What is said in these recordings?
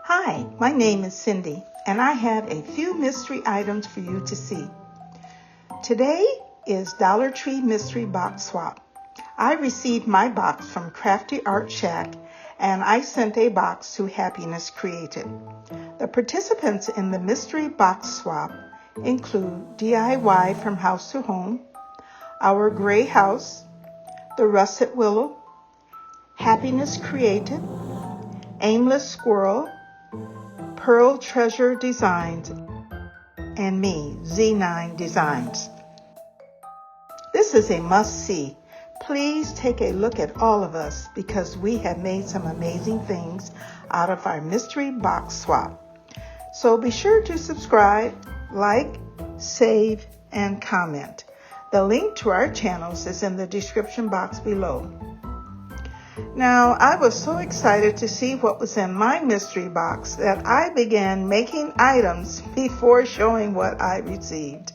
Hi, my name is Cynde, and I have a few mystery items for you to see. Today is Dollar Tree Mystery Box Swap. I received my box from Crafty Art Shack, and I sent a box to Happiness Created. The participants in the mystery box swap include DIY from House to Home, Our Gray House, The Russet Willow, Happiness Created, Aimless Squirrel, Pearl Treasure Designs, and me, Z9Designs. This is a must-see. Please take a look at all of us because we have made some amazing things out of our mystery box swap. So be sure to subscribe, like, save, and comment. The link to our channels is in the description box below. Now, I was so excited to see what was in my mystery box that I began making items before showing what I received.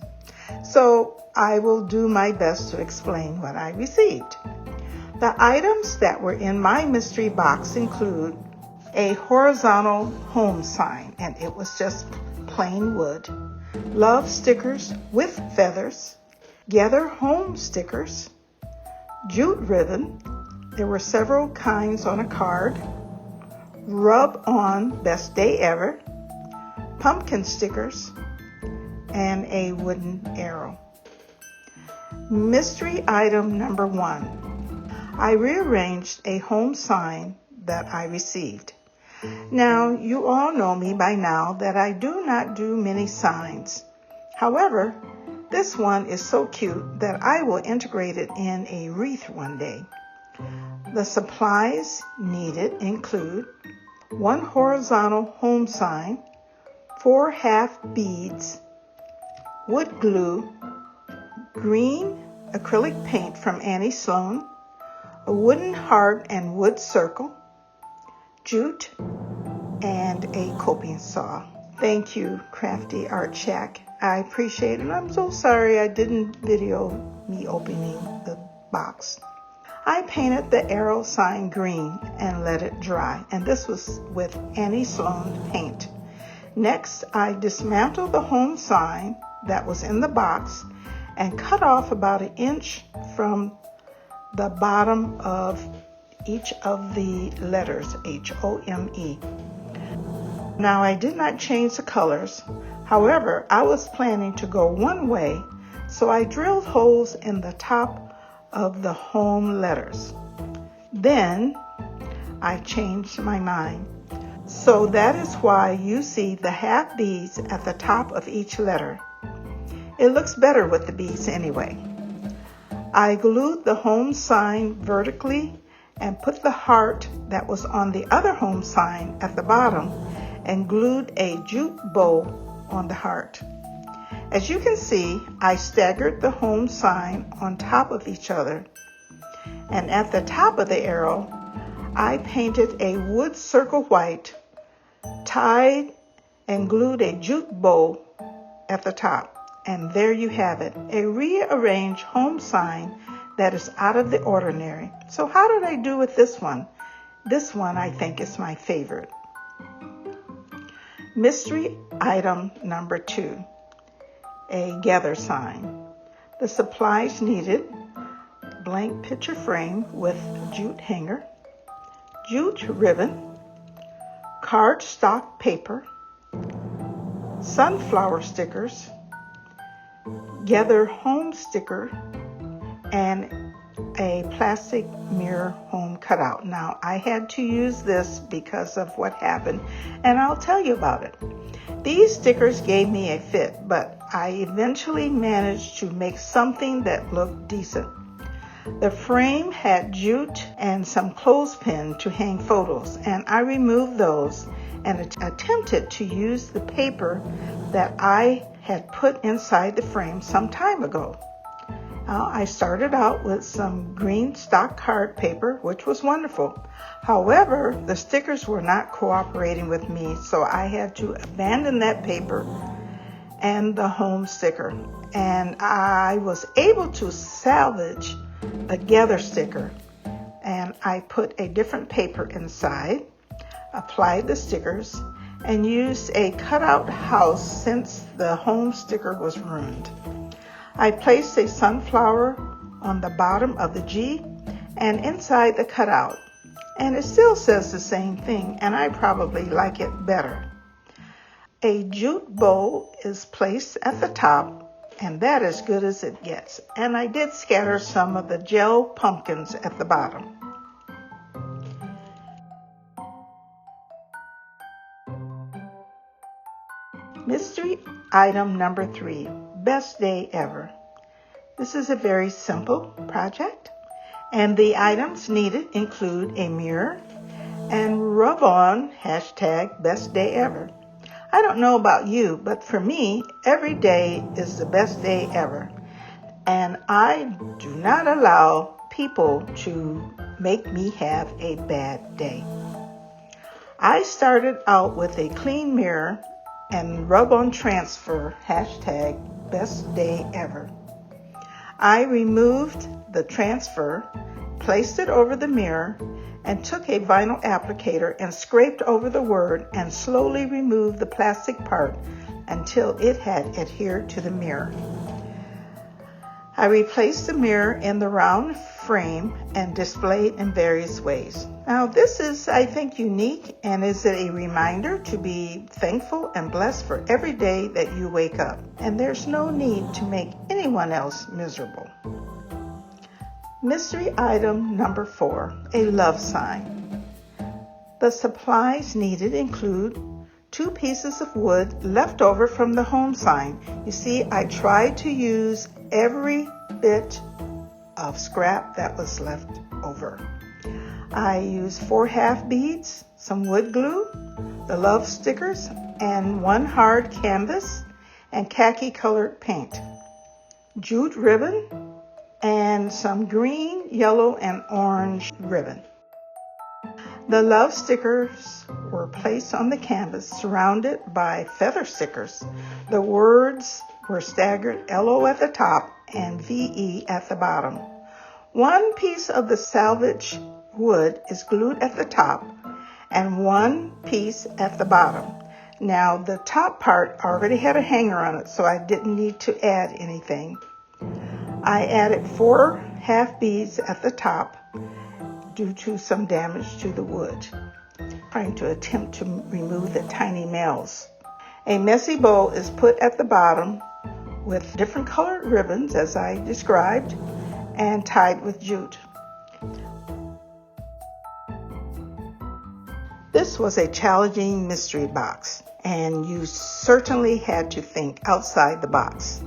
So I will do my best to explain what I received. The items that were in my mystery box include a horizontal home sign, and it was just plain wood, love stickers with feathers, gather home stickers, jute ribbon. There were several kinds on a card, rub on best day ever, pumpkin stickers, and a wooden arrow. Mystery item number 1. I rearranged a home sign that I received. Now, you all know me by now that I do not do many signs. However, this one is so cute that I will integrate it in a wreath one day. The supplies needed include 1 horizontal home sign, 4 half beads, wood glue, green acrylic paint from Annie Sloan, a wooden heart and wood circle, jute, and a coping saw. Thank you, Crafty Art Shack. I appreciate it, and I'm so sorry I didn't video me opening the box. I painted the arrow sign green and let it dry, and this was with Annie Sloan paint. Next, I dismantled the home sign that was in the box and cut off about 1 inch from the bottom of each of the letters, H-O-M-E. Now, I did not change the colors. However, I was planning to go one way, so I drilled holes in the top of the home letters. Then I changed my mind. So that is why you see the half beads at the top of each letter. It looks better with the beads anyway. I glued the home sign vertically and put the heart that was on the other home sign at the bottom and glued a jute bow on the heart. As you can see, I staggered the home sign on top of each other, and at the top of the arrow, I painted a wood circle white, tied and glued a jute bow at the top. And there you have it, a rearranged home sign that is out of the ordinary. So how did I do with this one? This one I think is my favorite. Mystery item number 2. A gather sign. The supplies needed: blank picture frame with jute hanger, jute ribbon, cardstock paper, sunflower stickers, gather home sticker, and a plastic mirror home cutout. Now, I had to use this because of what happened, and I'll tell you about it. These stickers gave me a fit, but I eventually managed to make something that looked decent. The frame had jute and some clothespin to hang photos, and I removed those and attempted to use the paper that I had put inside the frame some time ago. I started out with some green stock card paper, which was wonderful. However, the stickers were not cooperating with me, so I had to abandon that paper and the home sticker. And I was able to salvage a gather sticker, and I put a different paper inside, applied the stickers, and used a cutout house since the home sticker was ruined. I placed a sunflower on the bottom of the G and inside the cutout, and it still says the same thing, and I probably like it better. A jute bowl is placed at the top, and that is good as it gets, and I did scatter some of the gel pumpkins at the bottom. Mystery item number 3, best day ever. This is a very simple project, and the items needed include a mirror and rub on hashtag best day ever. I don't know about you, but for me, every day is the best day ever, and I do not allow people to make me have a bad day. I started out with a clean mirror and rub on transfer hashtag best day ever. I removed the transfer, placed it over the mirror, and took a vinyl applicator and scraped over the word and slowly removed the plastic part until it had adhered to the mirror. I replaced the mirror in the round frame and displayed in various ways. Now this is, I think, unique and is a reminder to be thankful and blessed for every day that you wake up. And there's no need to make anyone else miserable. Mystery item number 4, a love sign. The supplies needed include 2 pieces of wood left over from the home sign. You see, I tried to use every bit of scrap that was left over. I used 4 half beads, some wood glue, the love stickers, and 1 hard canvas and khaki colored paint, jute ribbon, and some green, yellow, and orange ribbon. The love stickers were placed on the canvas surrounded by feather stickers. The words were staggered LO at the top and VE at the bottom. 1 piece of the salvage wood is glued at the top and 1 piece at the bottom. Now the top part already had a hanger on it, so I didn't need to add anything. I added 4 half beads at the top due to some damage to the wood, trying to attempt to remove the tiny nails. A messy bow is put at the bottom with different colored ribbons, as I described, and tied with jute. This was a challenging mystery box, and you certainly had to think outside the box.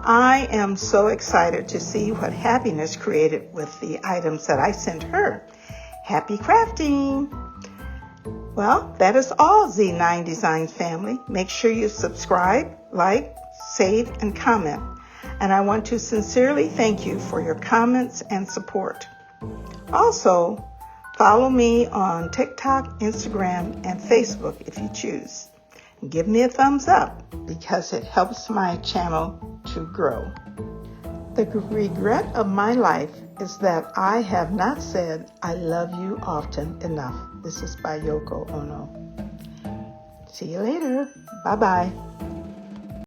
I am so excited to see what Happiness created with the items that I sent her. Happy crafting! Well, that is all, Z9Design family. Make sure you subscribe, like, save, and comment. And I want to sincerely thank you for your comments and support. Also, follow me on TikTok, Instagram, and Facebook if you choose. Give me a thumbs up because it helps my channel to grow. The regret of my life is that I have not said I love you often enough. This is by Yoko Ono. See you later. Bye-bye.